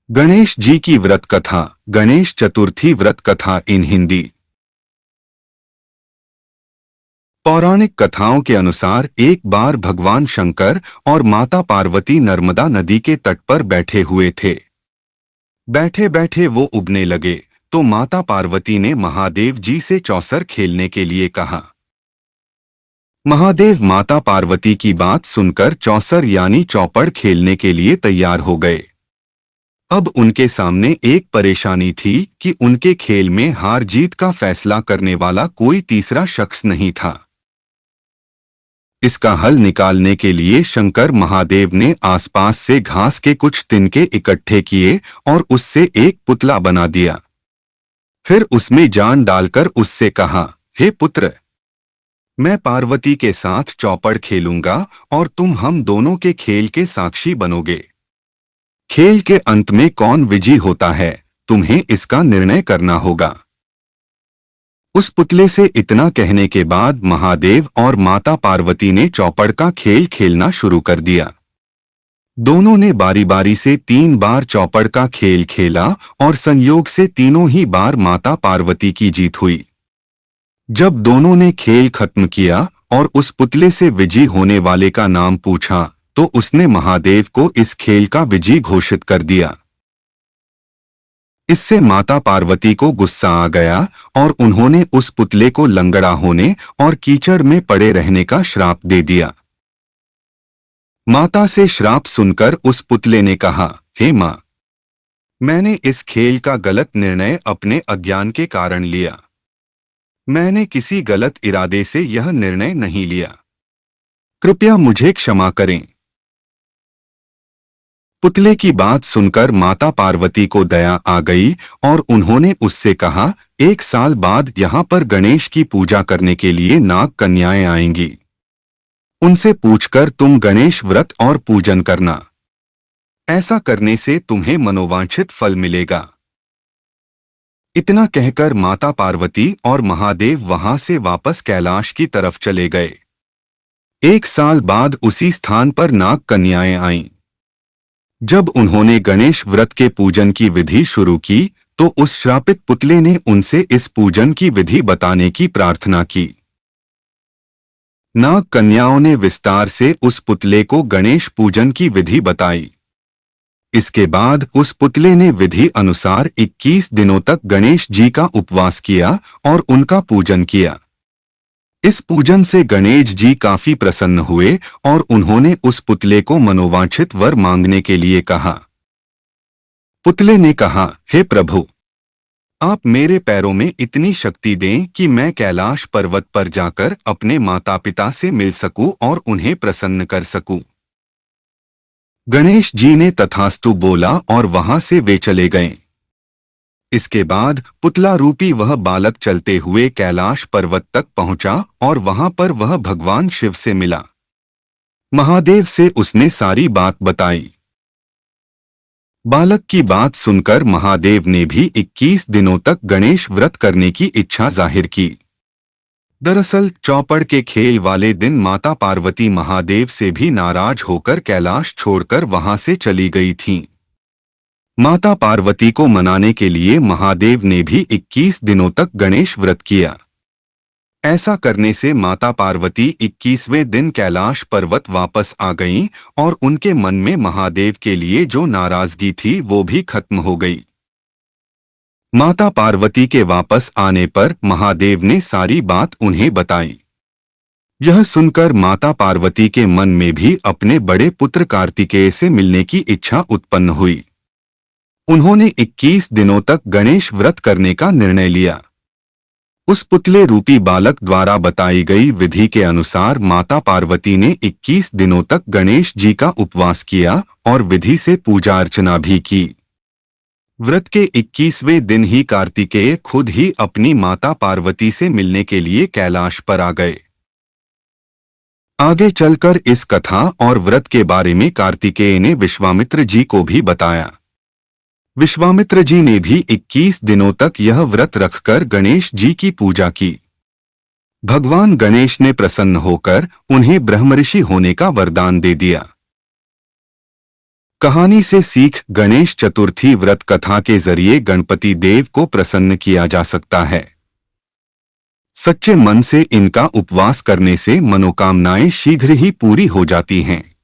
गणेश जी की व्रत कथा। गणेश चतुर्थी व्रत कथा इन हिंदी। पौराणिक कथाओं के अनुसार एक बार भगवान शंकर और माता पार्वती नर्मदा नदी के तट पर बैठे हुए थे। बैठे बैठे वो उबने लगे तो माता पार्वती ने महादेव जी से चौसर खेलने के लिए कहा। महादेव माता पार्वती की बात सुनकर चौसर यानी चौपड़ खेलने के लिए तैयार हो गए। अब उनके सामने एक परेशानी थी कि उनके खेल में हार जीत का फैसला करने वाला कोई तीसरा शख्स नहीं था। इसका हल निकालने के लिए शंकर महादेव ने आसपास से घास के कुछ तिनके इकट्ठे किए और उससे एक पुतला बना दिया। फिर उसमें जान डालकर उससे कहा, हे पुत्र, मैं पार्वती के साथ चौपड़ खेलूंगा और तुम हम दोनों के खेल के साक्षी बनोगे। खेल के अंत में कौन विजयी होता है, तुम्हें इसका निर्णय करना होगा। उस पुतले से इतना कहने के बाद महादेव और माता पार्वती ने चौपड़ का खेल खेलना शुरू कर दिया। दोनों ने बारी बारी से 3 बार चौपड़ का खेल खेला और संयोग से तीनों ही बार माता पार्वती की जीत हुई। जब दोनों ने खेल खत्म किया और उस पुतले से विजयी होने वाले का नाम पूछा तो उसने महादेव को इस खेल का विजयी घोषित कर दिया। इससे माता पार्वती को गुस्सा आ गया और उन्होंने उस पुतले को लंगड़ा होने और कीचड़ में पड़े रहने का श्राप दे दिया। माता से श्राप सुनकर उस पुतले ने कहा, हे माँ, मैंने इस खेल का गलत निर्णय अपने अज्ञान के कारण लिया। मैंने किसी गलत इरादे से यह निर्णय नहीं लिया। कृपया मुझे क्षमा करें। पुतले की बात सुनकर माता पार्वती को दया आ गई और उन्होंने उससे कहा, 1 साल बाद यहाँ पर गणेश की पूजा करने के लिए नाग कन्याएं आएंगी। उनसे पूछकर तुम गणेश व्रत और पूजन करना। ऐसा करने से तुम्हें मनोवांछित फल मिलेगा। इतना कहकर माता पार्वती और महादेव वहां से वापस कैलाश की तरफ चले गए। 1 साल बाद उसी स्थान पर नाग कन्याएं आईं। जब उन्होंने गणेश व्रत के पूजन की विधि शुरू की तो उस श्रापित पुतले ने उनसे इस पूजन की विधि बताने की प्रार्थना की। नाग कन्याओं ने विस्तार से उस पुतले को गणेश पूजन की विधि बताई। इसके बाद उस पुतले ने विधि अनुसार 21 दिनों तक गणेश जी का उपवास किया और उनका पूजन किया। इस पूजन से गणेश जी काफी प्रसन्न हुए और उन्होंने उस पुतले को मनोवांछित वर मांगने के लिए कहा। पुतले ने कहा, हे प्रभु, आप मेरे पैरों में इतनी शक्ति दें कि मैं कैलाश पर्वत पर जाकर अपने माता पिता से मिल सकूं और उन्हें प्रसन्न कर सकूं। गणेश जी ने तथास्तु बोला और वहां से वे चले गए। इसके बाद पुतला रूपी वह बालक चलते हुए कैलाश पर्वत तक पहुंचा और वहां पर वह भगवान शिव से मिला। महादेव से उसने सारी बात बताई। बालक की बात सुनकर महादेव ने भी 21 दिनों तक गणेश व्रत करने की इच्छा जाहिर की। दरअसल चौपड़ के खेल वाले दिन माता पार्वती महादेव से भी नाराज होकर कैलाश छोड़कर वहां से चली गई थीं। माता पार्वती को मनाने के लिए महादेव ने भी 21 दिनों तक गणेश व्रत किया। ऐसा करने से माता पार्वती 21वें दिन कैलाश पर्वत वापस आ गईं और उनके मन में महादेव के लिए जो नाराजगी थी वो भी खत्म हो गई। माता पार्वती के वापस आने पर महादेव ने सारी बात उन्हें बताई। यह सुनकर माता पार्वती के मन में भी अपने बड़े पुत्र कार्तिकेय से मिलने की इच्छा उत्पन्न हुई। उन्होंने 21 दिनों तक गणेश व्रत करने का निर्णय लिया। उस पुतले रूपी बालक द्वारा बताई गई विधि के अनुसार माता पार्वती ने 21 दिनों तक गणेश जी का उपवास किया और विधि से पूजा अर्चना भी की। व्रत के 21वें दिन ही कार्तिकेय खुद ही अपनी माता पार्वती से मिलने के लिए कैलाश पर आ गए। आगे चलकर इस कथा और व्रत के बारे में कार्तिकेय ने विश्वामित्र जी को भी बताया। विश्वामित्र जी ने भी 21 दिनों तक यह व्रत रखकर गणेश जी की पूजा की। भगवान गणेश ने प्रसन्न होकर उन्हें ब्रह्मऋषि होने का वरदान दे दिया। कहानी से सीख, गणेश चतुर्थी व्रत कथा के जरिए गणपति देव को प्रसन्न किया जा सकता है। सच्चे मन से इनका उपवास करने से मनोकामनाएं शीघ्र ही पूरी हो जाती हैं।